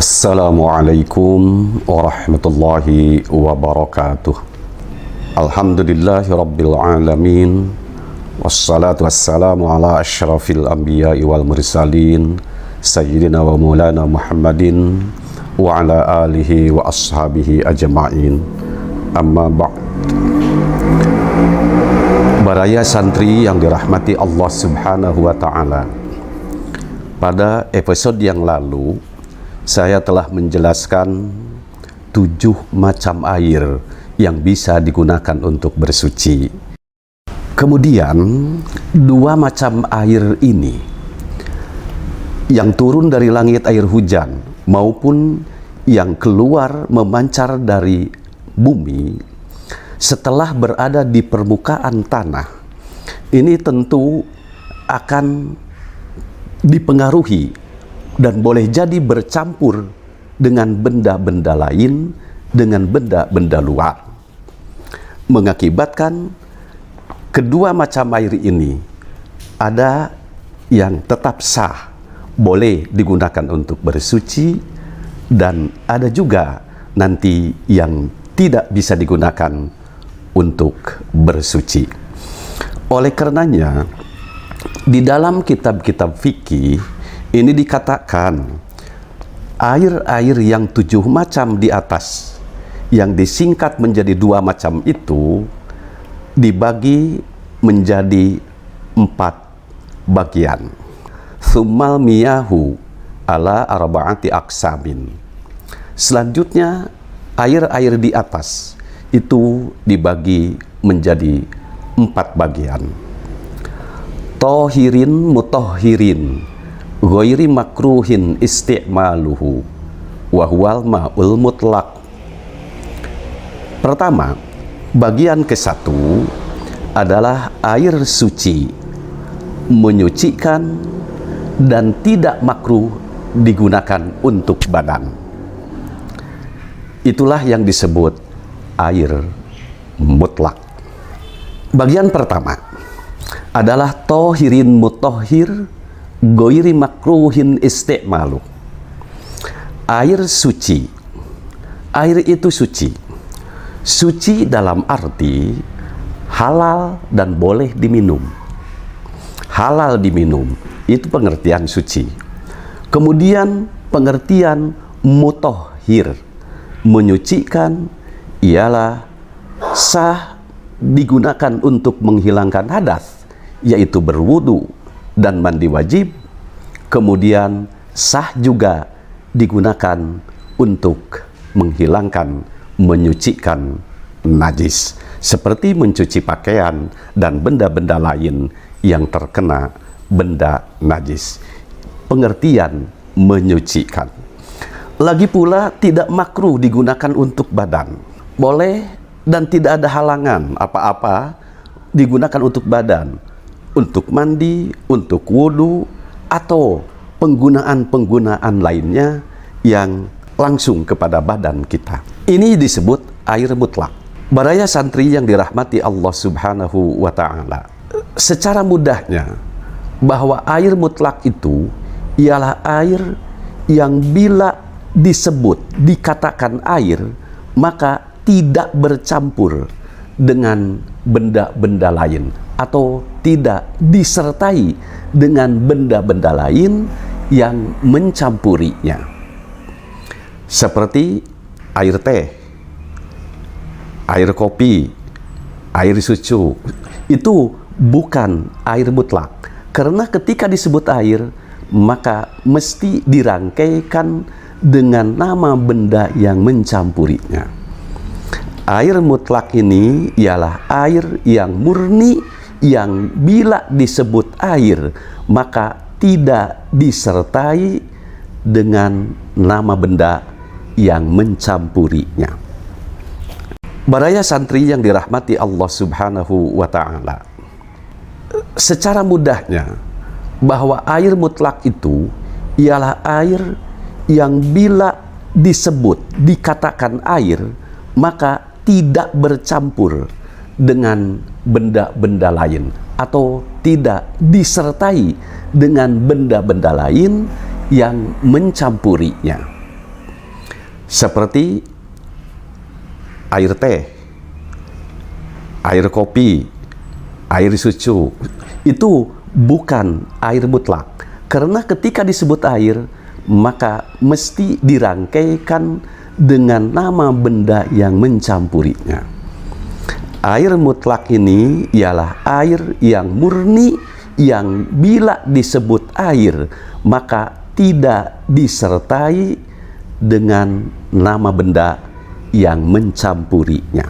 Assalamualaikum warahmatullahi wabarakatuh. Alhamdulillahi rabbil alamin. Wassalatu wassalamu ala asyrafil anbiya'i wal mursalin Sayyidina wa maulana Muhammadin wa ala alihi wa ashabihi ajma'in. Amma ba'd. Baraya santri yang dirahmati Allah subhanahu wa ta'ala, pada episode yang lalu saya telah menjelaskan 7 macam air yang bisa digunakan untuk bersuci. Kemudian 2 macam air ini yang turun dari langit air hujan maupun yang keluar memancar dari bumi setelah berada di permukaan tanah, ini tentu akan dipengaruhi dan boleh jadi bercampur dengan benda-benda lain, dengan benda-benda luar, mengakibatkan kedua macam air ini ada yang tetap sah, boleh digunakan untuk bersuci, dan ada juga nanti yang tidak bisa digunakan untuk bersuci. Oleh karenanya, di dalam kitab-kitab fikih ini dikatakan air-air yang 7 macam di atas yang disingkat menjadi 2 macam itu dibagi menjadi 4 bagian. Tsummal miyahu ala arba'ati aqsamin. Selanjutnya air-air di atas itu dibagi menjadi 4 bagian. Tohirin mutahhirin ghairi makruhin isti'maluhu wa huwal ma'ul mutlaq. Pertama, bagian ke-1 adalah air suci, menyucikan dan tidak makruh digunakan untuk badan. Itulah yang disebut air mutlak. Bagian pertama adalah tohirin mutahhir ghairi makruhin isti'malu. Air suci. Air itu suci. Suci dalam arti halal dan boleh diminum. Halal diminum, itu pengertian suci. Kemudian pengertian mutahhir, menyucikan, ialah sah digunakan untuk menghilangkan hadas, yaitu berwudu dan mandi wajib. Kemudian sah juga digunakan untuk menghilangkan, menyucikan najis, seperti mencuci pakaian dan benda-benda lain yang terkena benda najis. Pengertian menyucikan. Lagi pula tidak makruh digunakan untuk badan. Boleh dan tidak ada halangan apa-apa digunakan untuk badan, untuk mandi, untuk wudhu, atau penggunaan-penggunaan lainnya yang langsung kepada badan kita. Ini disebut air mutlak. Baraya santri yang dirahmati Allah subhanahu wa ta'ala, secara mudahnya bahwa air mutlak itu ialah air yang bila disebut, dikatakan air, maka tidak bercampur dengan benda-benda lain atau tidak disertai dengan benda-benda lain yang mencampurinya, seperti air teh, air kopi, air susu. Itu bukan air mutlak, karena ketika disebut air maka mesti dirangkaikan dengan nama benda yang mencampurinya. Air mutlak ini ialah air yang murni, yang bila disebut air maka tidak disertai dengan nama benda yang mencampurinya. Baraya santri yang dirahmati Allah subhanahu wa ta'ala, secara mudahnya bahwa air mutlak itu ialah air yang bila disebut, dikatakan air, maka tidak bercampur dengan benda-benda lain atau tidak disertai dengan benda-benda lain yang mencampurinya. seperti air teh, air kopi, air susu, itu bukan air mutlak. Karena ketika disebut air, maka mesti dirangkaikan dengan nama benda yang mencampurinya. Air mutlak ini ialah air yang murni, yang bila disebut air, maka tidak disertai dengan nama benda yang mencampurinya.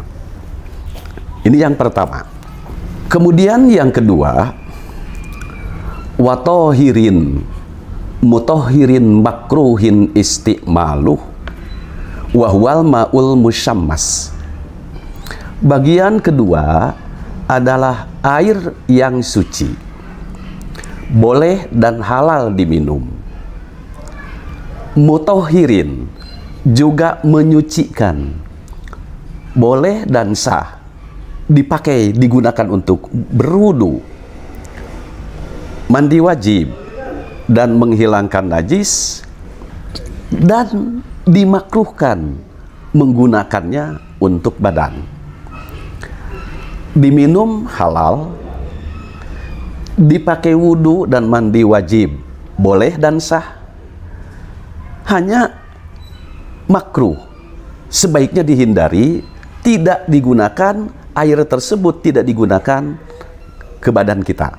Ini yang pertama. Kemudian yang kedua, watohirin mutohirin makruhin istiqmaluh wahwal ma'ul musyammas. Bagian kedua adalah air yang suci, boleh dan halal diminum. Mutohirin juga menyucikan, boleh dan sah dipakai, digunakan untuk berwudu, mandi wajib, dan menghilangkan najis, dan dimakruhkan menggunakannya untuk badan. Diminum halal, dipakai wudu dan mandi wajib boleh dan sah. Hanya makruh, sebaiknya dihindari, tidak digunakan, air tersebut tidak digunakan ke badan kita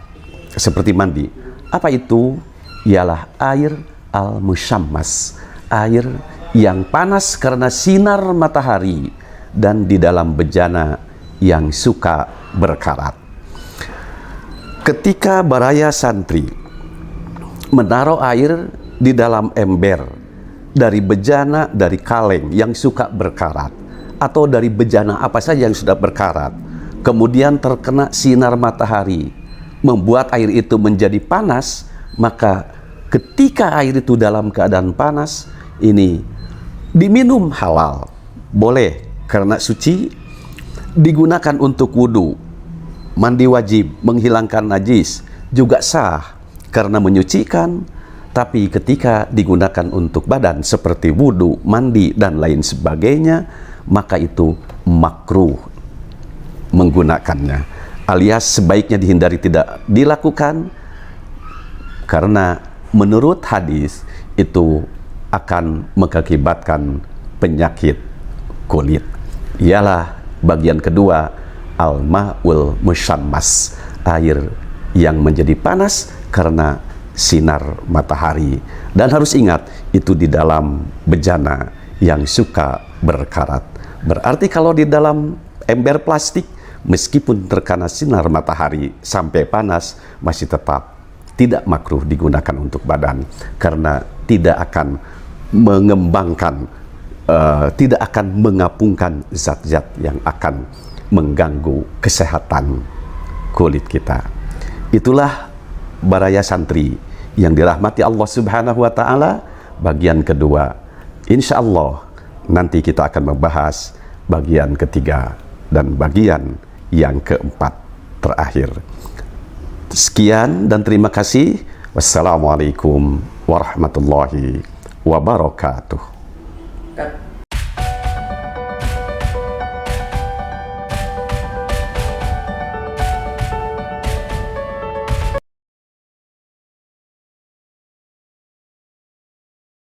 seperti mandi. Apa itu? Ialah air al-musyammas, air yang panas karena sinar matahari dan di dalam bejana yang suka berkarat. Ketika baraya santri menaruh air di dalam ember dari bejana, dari kaleng yang suka berkarat, atau dari bejana apa saja yang sudah berkarat, kemudian terkena sinar matahari membuat air itu menjadi panas, maka ketika air itu dalam keadaan panas ini diminum halal, boleh karena suci, digunakan untuk wudu, mandi wajib, menghilangkan najis, juga sah karena menyucikan. Tapi ketika digunakan untuk badan seperti wudu, mandi, dan lain sebagainya, maka itu makruh menggunakannya, alias sebaiknya dihindari, tidak dilakukan, karena menurut hadis itu akan mengakibatkan penyakit kulit. Ialah bagian kedua, al-ma'ul musyammas, air yang menjadi panas karena sinar matahari. Dan harus ingat, itu di dalam bejana yang suka berkarat. Berarti kalau di dalam ember plastik, meskipun terkena sinar matahari sampai panas, masih tetap tidak makruh digunakan untuk badan, karena tidak akan mengembangkan, tidak akan mengapungkan zat-zat yang akan mengganggu kesehatan kulit kita. Itulah baraya santri yang dirahmati Allah Subhanahu wa Ta'ala, bagian kedua. Insya Allah nanti kita akan membahas bagian ketiga dan bagian yang keempat terakhir. Sekian dan terima kasih. Wassalamualaikum warahmatullahi wabarakatuh.